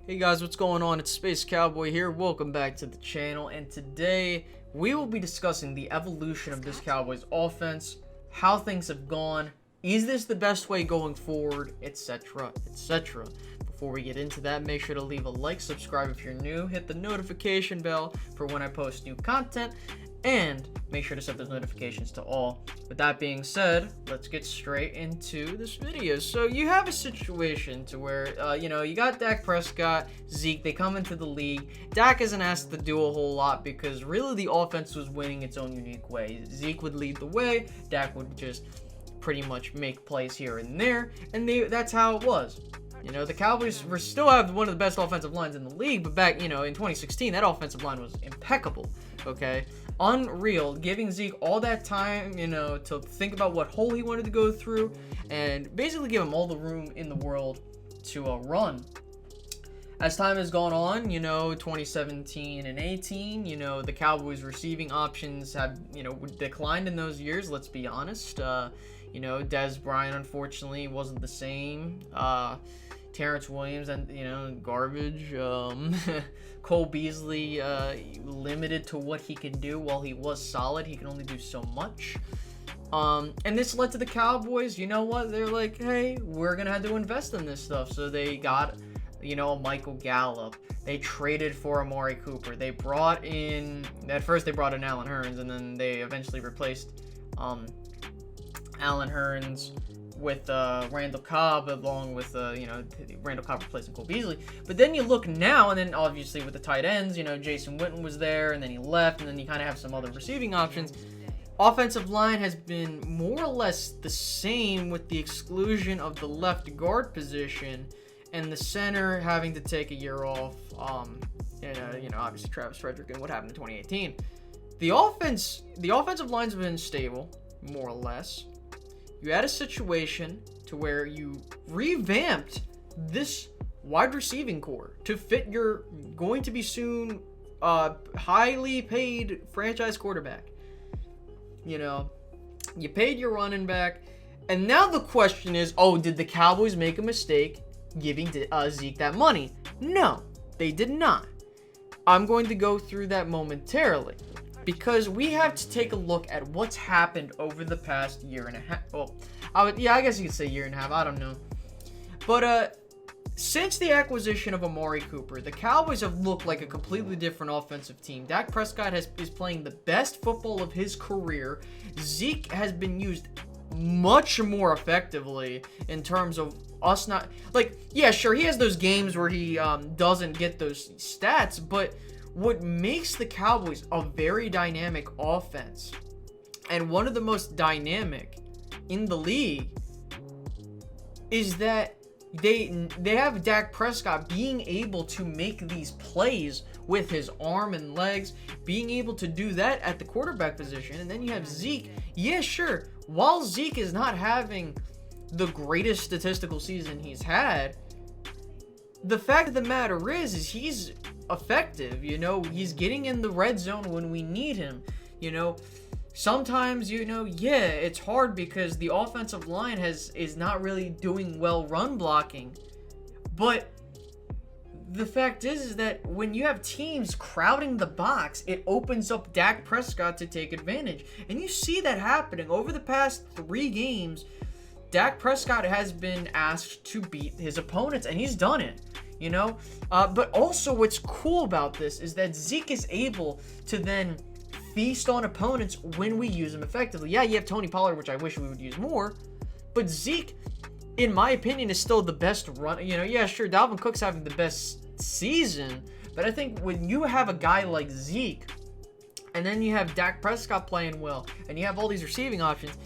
Hey guys, what's going on? It's Space Cowboy here. Welcome back to the channel, and today we will be discussing the evolution of this Cowboys offense, how things have gone, is this the best way going forward, etc, etc. Before we get into that, make sure to leave a like, subscribe if you're new, hit the notification bell for when I post new content, and make sure to set those notifications to all. With that being said, let's get straight into this video. So you have a situation to where, you got Dak Prescott, Zeke, they come into the league. Dak isn't asked to do a whole lot because really the offense was winning its own unique way. Zeke would lead the way, Dak would just pretty much make plays here and there, and that's how it was. The Cowboys still have one of the best offensive lines in the league, but back, in 2016, that offensive line was impeccable, okay? Unreal, giving Zeke all that time, to think about what hole he wanted to go through, and basically give him all the room in the world to run. As time has gone on, 2017 and 18, the Cowboys' receiving options have, declined in those years, let's be honest. Dez Bryant, unfortunately, wasn't the same. Terrence Williams, and garbage. Cole Beasley, limited to what he can do. While he was solid, he can only do so much. And this led to the Cowboys. You know what? They're like, hey, we're gonna have to invest in this stuff. So they got, Michael Gallup. They traded for Amari Cooper. They brought in, at first they brought in Allen Hurns, and then they eventually replaced Allen Hurns with Randall Cobb, along with Randall Cobb replacing Cole Beasley. But then you look now, and then obviously with the tight ends, Jason Witten was there, and then he left, and then you kind of have some other receiving options. Offensive line has been more or less the same, with the exclusion of the left guard position and the center having to take a year off. Obviously Travis Frederick and what happened in 2018. The offensive line's been stable, more or less. You had a situation to where you revamped this wide receiving core to fit your going to be soon highly paid franchise quarterback. You paid your running back, and now the question is, did the Cowboys make a mistake giving Zeke that money? No, they did not. I'm going to go through that momentarily, because we have to take a look at what's happened over the past year and a half. Well, I guess you could say year and a half. I don't know. But since the acquisition of Amari Cooper, the Cowboys have looked like a completely different offensive team. Dak Prescott is playing the best football of his career. Zeke has been used much more effectively in terms of us not... sure, he has those games where he doesn't get those stats, but... what makes the Cowboys a very dynamic offense, and one of the most dynamic in the league, is that they have Dak Prescott being able to make these plays with his arm and legs, being able to do that at the quarterback position. And then you have Zeke. Yeah, sure, while Zeke is not having the greatest statistical season he's had, the fact of the matter is he's effective. He's getting in the red zone when we need him. Sometimes it's hard because the offensive line is not really doing well run blocking, but the fact is that when you have teams crowding the box, it opens up Dak Prescott to take advantage, and you see that happening over the past 3 games. Dak Prescott has been asked to beat his opponents, and he's done it. But also what's cool about this is that Zeke is able to then feast on opponents when we use him effectively. Yeah, you have Tony Pollard, which I wish we would use more, but Zeke, in my opinion, is still the best runner. Yeah, sure, Dalvin Cook's having the best season, but I think when you have a guy like Zeke, and then you have Dak Prescott playing well, and you have all these receiving options,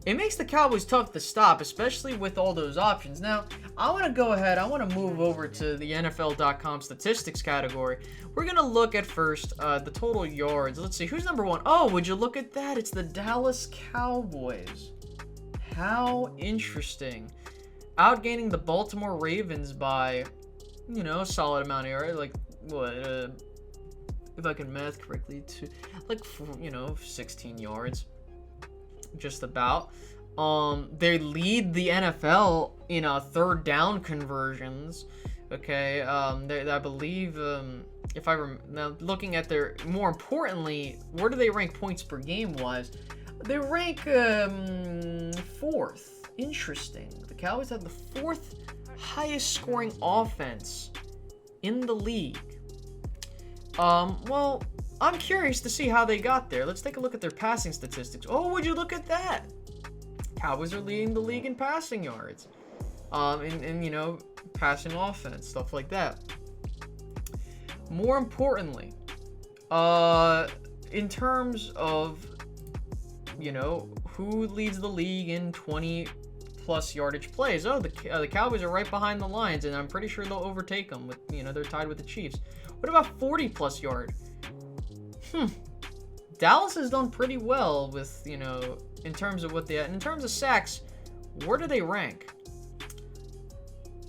it makes the Cowboys tough to stop, especially with all those options. Now, I want to move over to the NFL.com statistics category. We're going to look at first the total yards. Let's see, who's number 1? Oh, would you look at that? It's the Dallas Cowboys. How interesting. Outgaining the Baltimore Ravens by, a solid amount of yards. If I can math correctly, 16 yards. Just about. They lead the NFL in third down conversions. Okay, I believe, if now looking at their, more importantly, where do they rank points per game wise? They rank 4th. Interesting. The Cowboys have the 4th highest scoring offense in the league. Well, I'm curious to see how they got there. Let's take a look at their passing statistics. Oh, would you look at that? Cowboys are leading the league in passing yards. And you know, passing offense, stuff like that. More importantly, in terms of, you know, who leads the league in 20+ yardage plays? Oh, the Cowboys are right behind the Lions, and I'm pretty sure they'll overtake them. With, you know, they're tied with the Chiefs. What about 40+ yard? Dallas has done pretty well with, you know, in terms of what they, in terms of sacks, where do they rank?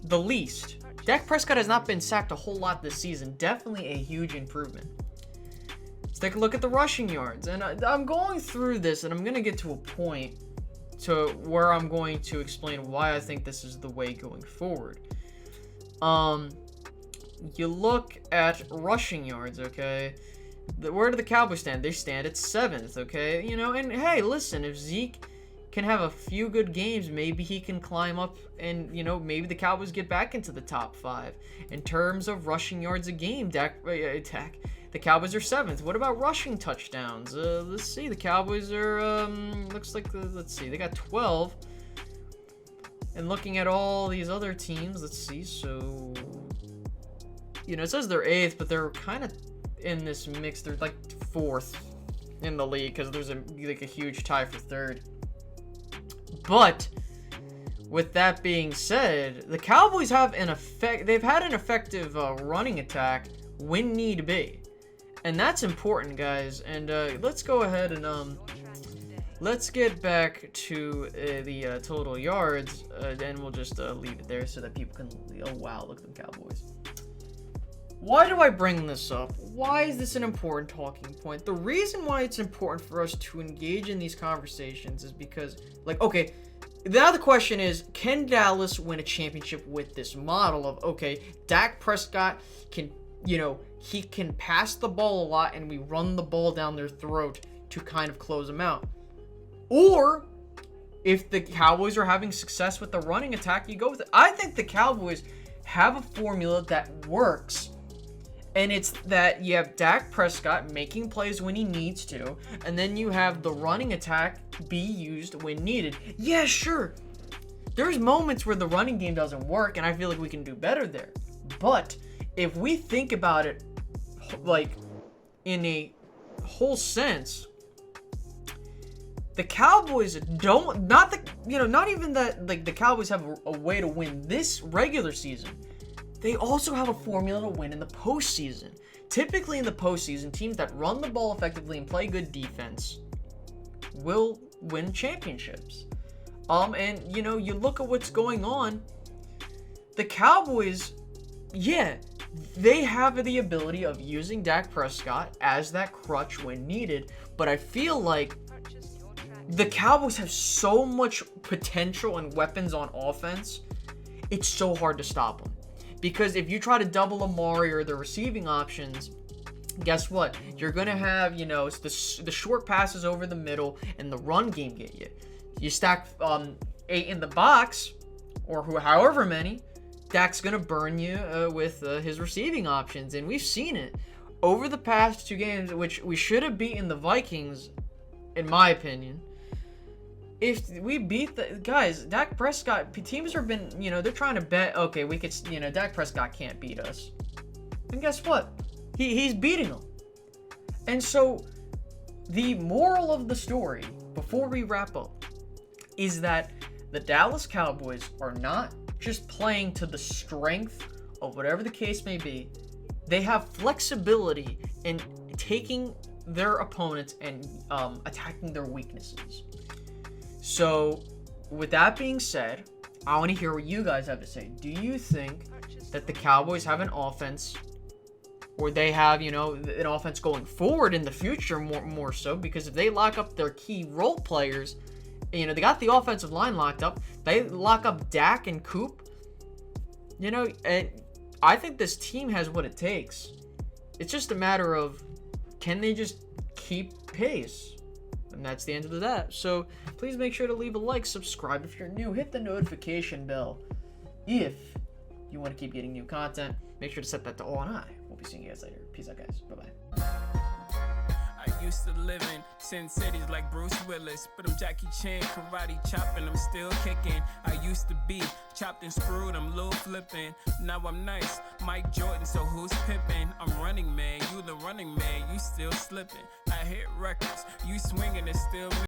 The least. Dak Prescott has not been sacked a whole lot this season. Definitely a huge improvement. Let's take a look at the rushing yards. And I'm going through this, and I'm going to get to a point to where I'm going to explain why I think this is the way going forward. You look at rushing yards, okay? Where do the Cowboys stand? They stand at 7th, okay? You know, and hey, listen, if Zeke can have a few good games, maybe he can climb up, and, you know, maybe the Cowboys get back into the top 5. In terms of rushing yards a game, the Cowboys are 7th. What about rushing touchdowns? Let's see, the Cowboys are, looks like, let's see, they got 12. And looking at all these other teams, let's see, so, you know, it says they're 8th, but they're kind of in this mix. They're like 4th in the league because there's a huge tie for 3rd. But with that being said, the Cowboys have they've had an effective running attack when need be, and that's important, guys. And let's go ahead and let's get back to the total yards, and we'll just leave it there so that people can. Oh wow, look at the Cowboys. Why do I bring this up? Why is this an important talking point? The reason why it's important for us to engage in these conversations is because, like, okay, now the question is, can Dallas win a championship with this model of, okay, Dak Prescott can, you know, he can pass the ball a lot and we run the ball down their throat to kind of close them out? Or if the Cowboys are having success with the running attack, you go with it. I think the Cowboys have a formula that works. And it's that you have Dak Prescott making plays when he needs to, and then you have the running attack be used when needed. Yeah, sure. There's moments where the running game doesn't work, and I feel like we can do better there. But if we think about it, like, in a whole sense, the Cowboys don't, not even that, like, the Cowboys have a way to win this regular season. They also have a formula to win in the postseason. Typically in the postseason, teams that run the ball effectively and play good defense will win championships. And, you know, you look at what's going on. The Cowboys, yeah, they have the ability of using Dak Prescott as that crutch when needed. But I feel like the Cowboys have so much potential and weapons on offense, it's so hard to stop them. Because if you try to double Amari or the receiving options, guess what? You're going to have, you know, the short passes over the middle and the run game get you. You stack 8 in the box, or however many, Dak's going to burn you with his receiving options. And we've seen it over the past 2 games, which we should have beaten the Vikings, in my opinion. If we beat the guys, Dak Prescott, teams have been, you know, they're trying to bet, okay, we could, you know, Dak Prescott can't beat us. And guess what? He's beating them. And so the moral of the story, before we wrap up, is that the Dallas Cowboys are not just playing to the strength of whatever the case may be. They have flexibility in taking their opponents and attacking their weaknesses. So, with that being said, I want to hear what you guys have to say. Do you think that the Cowboys have an offense, or they have, you know, an offense going forward in the future more so? Because if they lock up their key role players, you know, they got the offensive line locked up. They lock up Dak and Coop, you know, and I think this team has what it takes. It's just a matter of, can they just keep pace? And that's the end of that. So please make sure to leave a like, subscribe if you're new, hit the notification bell if you want to keep getting new content. Make sure to set that to all, and I will be seeing you guys later. Peace out, guys. Bye-bye. I used to live in Sin Cities like Bruce Willis, but I'm Jackie Chan, karate chopping, I'm still kicking. I used to be chopped and screwed, I'm little flipping. Now I'm nice, Mike Jordan, so who's pimping? I'm running man, you the running man, you still slipping. I hit records, you swinging, it's still me.